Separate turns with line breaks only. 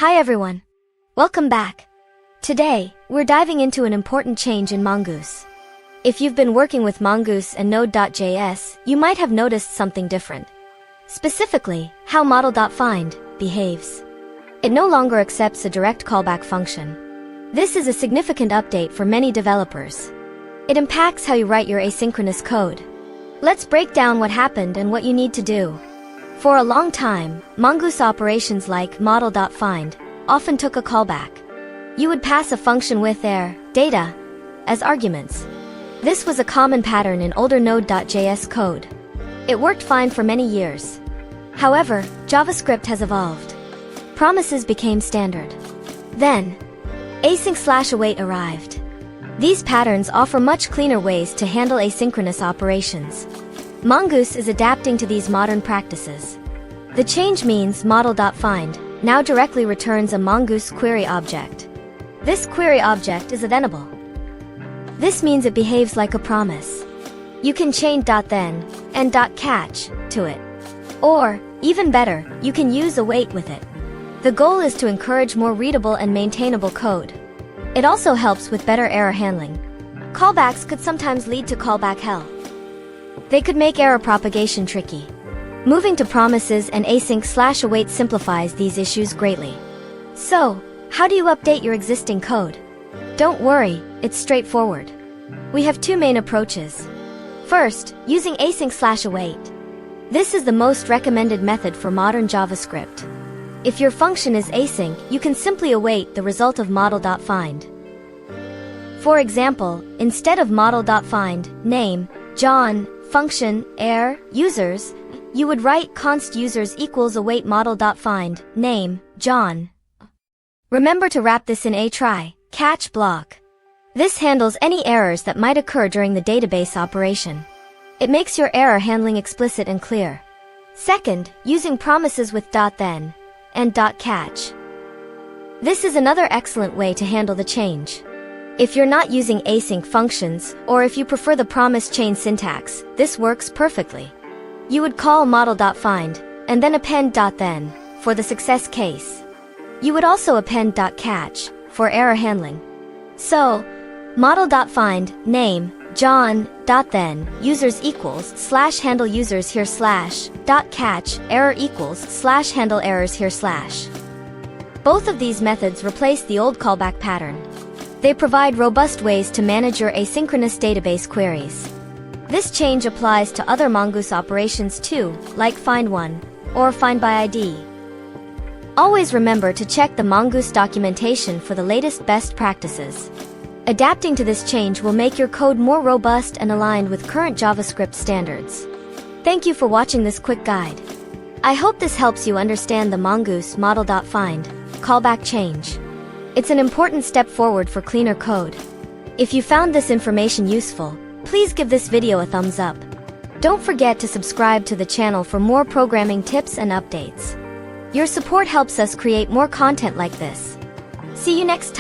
Hi everyone. Welcome back. Today, we're diving into an important change in Mongoose. If you've been working with Mongoose and Node.js, you might have noticed something different. Specifically, how Model.find behaves. It no longer accepts a direct callback function. This is a significant update for many developers. It impacts how you write your asynchronous code. Let's break down what happened and what you need to do. For a long time, Mongoose operations like Model.find often took a callback. You would pass a function with data as arguments. This was a common pattern in older Node.js code. It worked fine for many years. However, JavaScript has evolved. Promises became standard. Then, async/await arrived. These patterns offer much cleaner ways to handle asynchronous operations. Mongoose is adapting to these modern practices. The change means Model.find now directly returns a Mongoose query object. This query object is eventable. This means it behaves like a promise. You can chain .then and .catch to it. Or, even better, you can use await with it. The goal is to encourage more readable and maintainable code. It also helps with better error handling. Callbacks could sometimes lead to callback hell. They could make error propagation tricky. Moving to promises and async/await simplifies these issues greatly. So, how do you update your existing code? Don't worry, it's straightforward. We have two main approaches. First, using async/await. This is the most recommended method for modern JavaScript. If your function is async, you can simply await the result of Model.find. For example, instead of Model.find name John function users, you would write const users equals await Model.find name John. Remember to wrap this in a try catch block. This handles any errors that might occur during the database operation. It makes your error handling explicit and clear. Second, using promises with .then and .catch. This is another excellent way to handle the change. If you're not using async functions, or if you prefer the promise chain syntax, this works perfectly. You would call Model.find, and then append .then, for the success case. You would also append .catch, for error handling. So, Model.find, name, John, .then, users equals, /handle users here / .catch, error equals, /handle errors here /. Both of these methods replace the old callback pattern. They provide robust ways to manage your asynchronous database queries. This change applies to other Mongoose operations too, like find_one, or find by ID. Always remember to check the Mongoose documentation for the latest best practices. Adapting to this change will make your code more robust and aligned with current JavaScript standards. Thank you for watching this quick guide. I hope this helps you understand the Mongoose Model.find callback change. It's an important step forward for cleaner code. If you found this information useful, please give this video a thumbs up. Don't forget to subscribe to the channel for more programming tips and updates. Your support helps us create more content like this. See you next time.